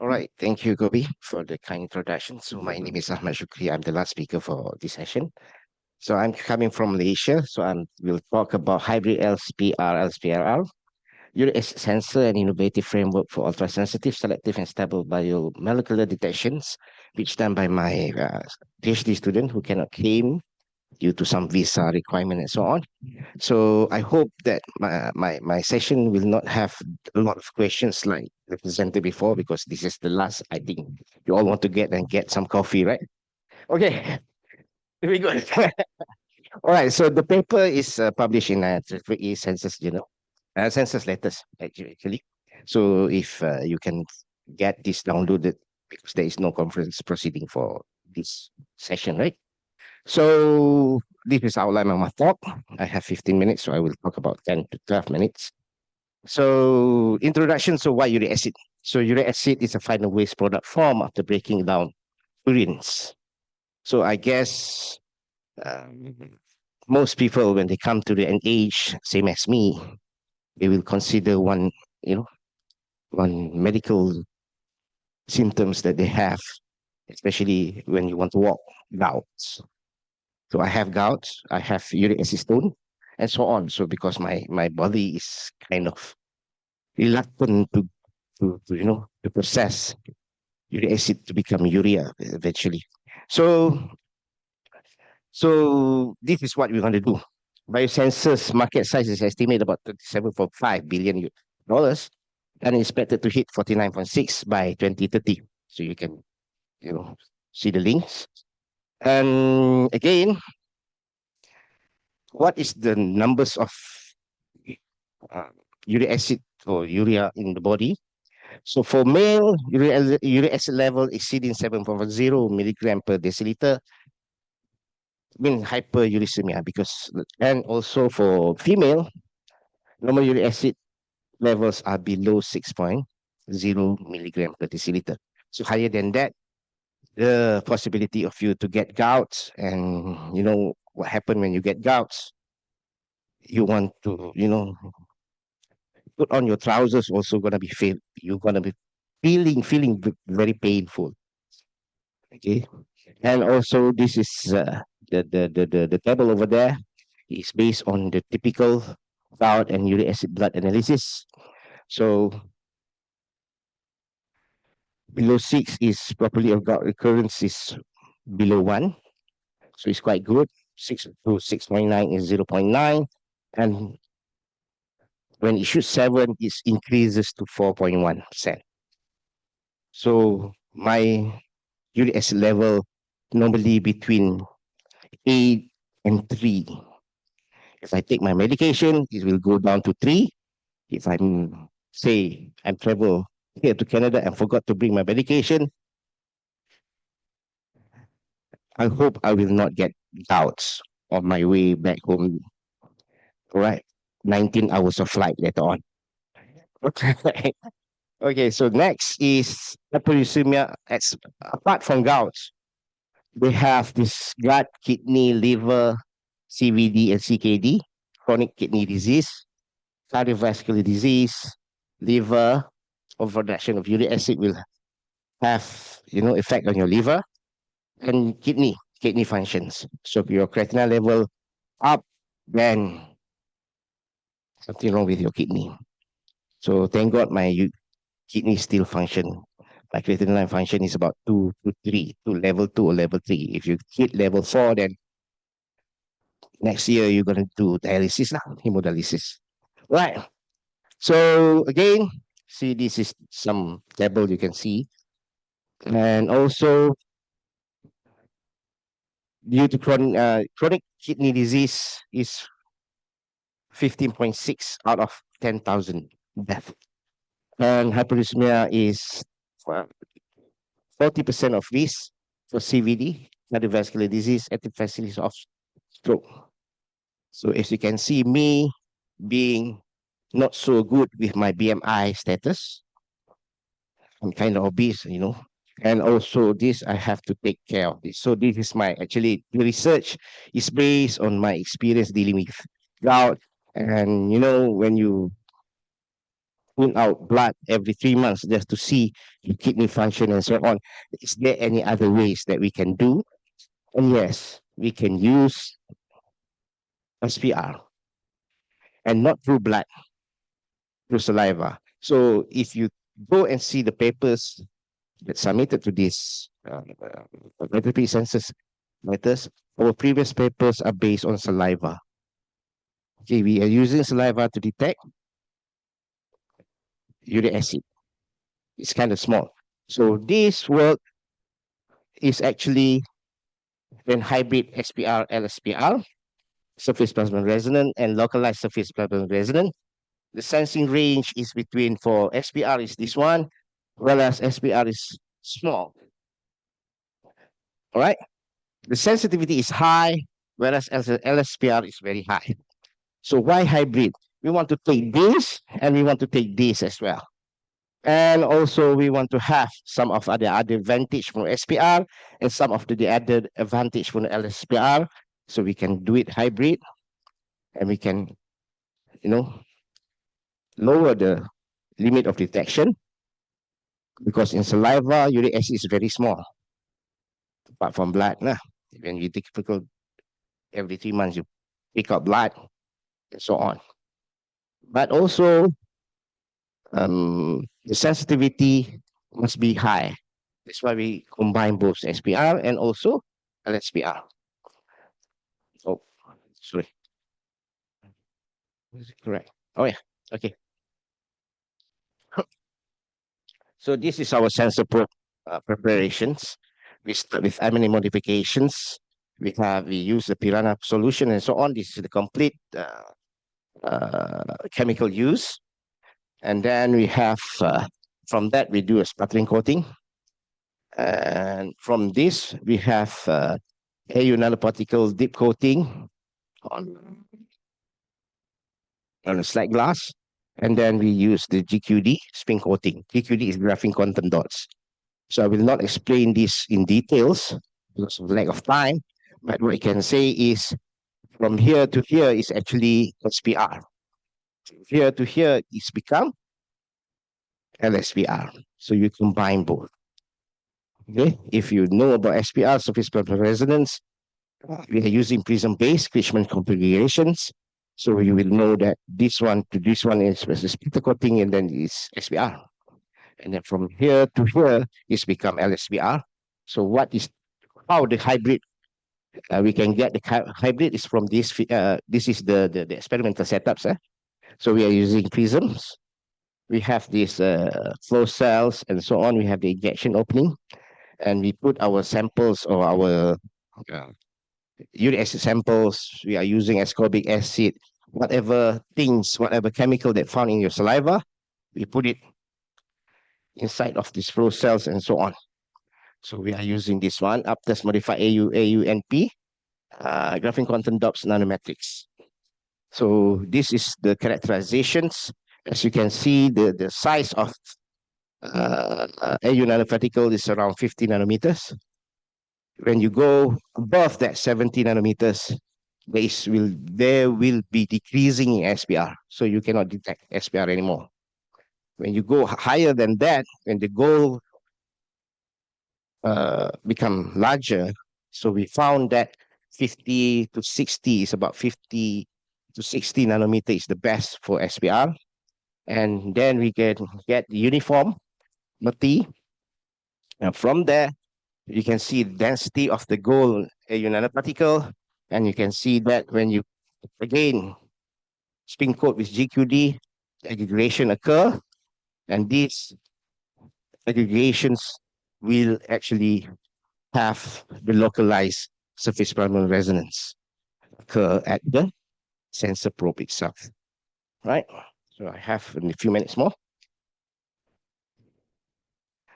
All right, thank you, Gobi, for the kind introduction. So my name is Ahmad Shukri. I'm the last speaker for this session. So I'm coming from Malaysia. So we'll talk about hybrid LSPR, Uric acid sensor and innovative framework for ultrasensitive, selective, and stable biomolecular detections, which done by my PhD student who cannot claim due to some visa requirement and so on. So I hope that my session will not have a lot of questions like the presented before, because this is the last. I think you all want to get some coffee, right? Okay, very good. All right, so the paper is published in a Census Journal, Census Letters actually. So if you can get this downloaded, because there is no conference proceeding for this session, right? So this is outline of my talk. I have 15 minutes, so I will talk about 10 to 12 minutes. So introduction, so why uric acid? So uric acid is a final waste product form after breaking down urines. So I guess um, most people, when they come to an age, same as me, they will consider one medical symptoms that they have, especially when you want to walk, gouts. So I have gouts, I have uric acid stone, and so on. So because my body is kind of reluctant to process uric acid to become urea eventually. So so this is what we're going to do. Biosensors market size is estimated about $37.5 billion and expected to hit 49.6 by 2030. So you can, you know, see the links. And again, what is the numbers of uh, uric acid or urea in the body? So for male, uric acid level exceeding 7.0 milligram per deciliter mean hyperuricemia, because, and also for female, normal uric acid levels are below 6.0 milligram per deciliter. So higher than that, the possibility of you to get gouts, and you know what happened when you get gouts. You want to, put on your trousers, also gonna be you're gonna be feeling very painful. Okay, and also this is the table over there is based on the typical gout and uric acid blood analysis. So below 6 is properly of gout recurrence is below 1, so it's quite good. 6 to 6.9 is 0.9, and when it shoots 7, it increases to 4.1%. So my uric acid level normally between 8 and 3. If I take my medication, it will go down to 3. If I'm travel here to Canada and forgot to bring my medication, I hope I will not get doubts on my way back home. All right, 19 hours of flight later on. Okay. Okay, so next is hyperuricemia. Apart from gouts, they have this gut, kidney, liver, CVD, and CKD, chronic kidney disease, cardiovascular disease, liver, overproduction of uric acid will have, effect on your liver, and kidney functions. So if your creatinine level up, then something wrong with your kidney. So thank God my kidney still function. My creatinine function is about 2 to 3, to level 2 or level 3. If you hit level 4, then next year you're going to do dialysis, hemodialysis. Right. So again, see, this is some table you can see. And also, due to chronic kidney disease is 15.6 out of 10,000 death. And hyperuricemia is 40% of risk for CVD, cardiovascular disease, at the facilities of stroke. So as you can see, me being not so good with my BMI status, I'm kind of obese, and also this, I have to take care of this. So this is actually, the research is based on my experience dealing with gout. And when you pull out blood every 3 months just to see the kidney function and so on. Is there any other ways that we can do? And yes, we can use SPR and not through blood, through saliva. So if you go and see the papers that submitted to this regulatory census matters, our previous papers are based on saliva. Okay, we are using saliva to detect uric acid. It's kind of small. So this work is actually an hybrid SPR-LSPR, surface plasmon resonant, and localized surface plasmon resonant. The sensing range is between, for SPR is this one, whereas SPR is small. All right. The sensitivity is high, whereas LSPR is very high. So why hybrid? We want to take this and we want to take this as well. And also we want to have some of the other advantage from SPR and some of the added advantage from LSPR. So we can do it hybrid and we can, lower the limit of detection, because in saliva, uric acid is very small. Apart from blood, when you typical every 3 months, you pick up blood and so on. But also, the sensitivity must be high. That's why we combine both SPR and also LSPR. Oh, sorry. Is it correct? Oh yeah, okay. So this is our sensor probe preparations. We start with amine modifications. We use the Piranha solution and so on. This is the complete chemical use. And then we have, from that, we do a sputtering coating. And from this, we have AU nanoparticle dip coating on a slide glass. And then we use the GQD spin coating. GQD is graphene quantum dots. So I will not explain this in details because of lack of time. But what I can say is from here to here is actually SPR. Here to here is become LSPR. So you combine both. Okay, if you know about SPR, surface plasmon resonance, we are using prism-based Fishman configurations. So you will know that this one to this one is splitter coating and then is SPR. And then from here to here is become LSPR. So how the hybrid, we can get the hybrid is from this, this is the experimental setups. So we are using prisms. We have these flow cells and so on. We have the injection opening. And we put our samples or our uric acid samples. We are using ascorbic acid, whatever chemical that found in your saliva, we put it inside of these flow cells and so on. So we are using this one, APTES modified AU-AuNP, graphene quantum dots nanometrics. So this is the characterizations. As you can see, the size of AU nanoparticle is around 50 nanometers. When you go above that 70 nanometers, there will be decreasing in SPR. So you cannot detect SPR anymore. When you go higher than that, when the goal become larger, so we found that 50 to 60 is about 50 to 60 nanometer is the best for SPR. And then we can get the uniform Mahdi. And from there, you can see the density of the gold AU nanoparticle. And you can see that when you, again, spin coat with GQD, aggregation occur. And these aggregations will actually have the localized surface plasmon resonance occur at the sensor probe itself. Right? So I have in a few minutes more.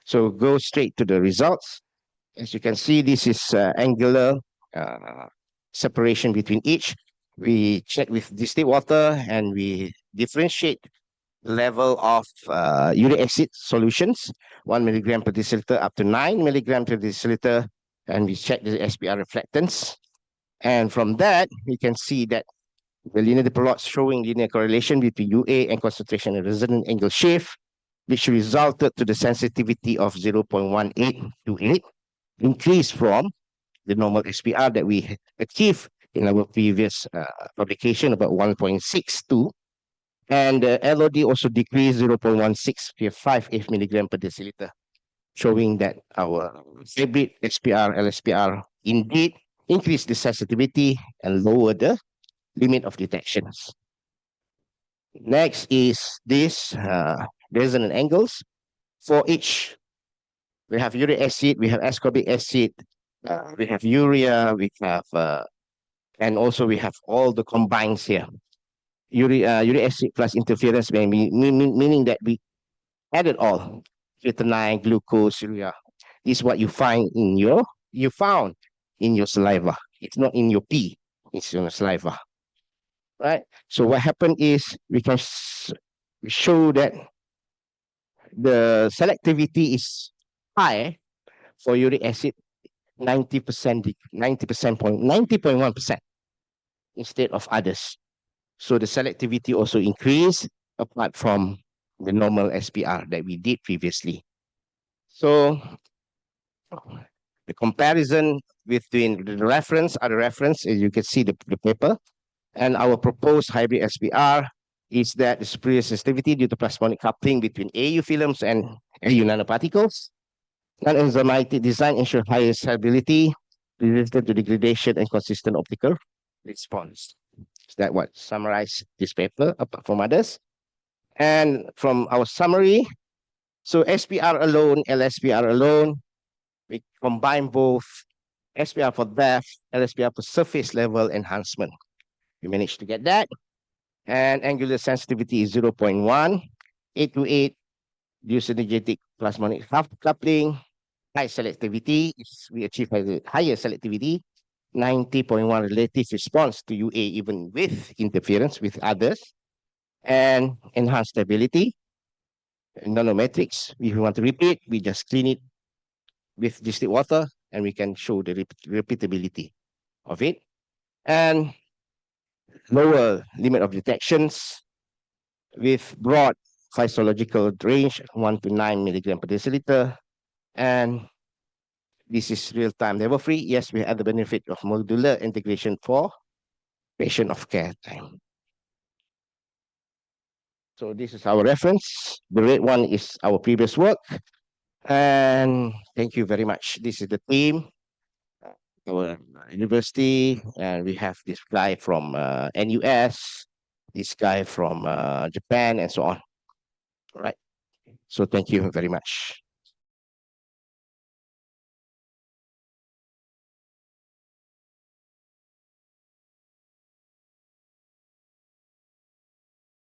So go straight to the results. As you can see, this is angular separation between each. We check with distilled water and we differentiate the level of uric acid solutions, 1 milligram per deciliter up to 9 milligram per deciliter, and we check the SPR reflectance. And from that, we can see that The linear plots showing linear correlation between UA and concentration and resonant angle shift, which resulted to the sensitivity of 0.1828, increase from the normal SPR that we achieved in our previous publication, about 1.62. And the LOD also decreased 0.1658 milligram per deciliter, showing that our hybrid SPR-LSPR indeed increased the sensitivity and lowered the limit of detections. Next is this resonant angles. For each, we have uric acid, we have ascorbic acid, we have urea, we have, and also we have all the combines here. Uric acid plus interference, meaning that we added all, creatinine, glucose, urea. This is what you found in your saliva. It's not in your pee, it's in your saliva. Right? So what happened is we can show that the selectivity is high for uric acid, 90%, 90.1% instead of others. So the selectivity also increased apart from the normal SPR that we did previously. So the comparison between the reference, other reference, as you can see the paper, and our proposed hybrid SPR is that the superior sensitivity due to plasmonic coupling between AU films and AU nanoparticles. Non-enzymatic design ensures higher stability, resistant to degradation, and consistent optical response. Is that what summarize this paper apart from others? And from our summary, so SPR alone, LSPR alone, we combine both SPR for depth, LSPR for surface level enhancement. We managed to get that. And angular sensitivity is 0.1828 due synergetic plasmonic coupling. High selectivity, we achieve higher selectivity, 90.1 relative response to UA even with interference with others, and enhanced stability. Nanometrics, if you want to repeat, we just clean it with distilled water and we can show the repeatability of it. And lower limit of detections with broad physiological range, 1 to 9 milligram per deciliter. And this is real-time level-free. Yes, we have the benefit of modular integration for patient of care time. So this is our reference. The red one is our previous work. And thank you very much. This is the team, our university, and we have this guy from NUS, this guy from Japan, and so on. All right. So thank you very much.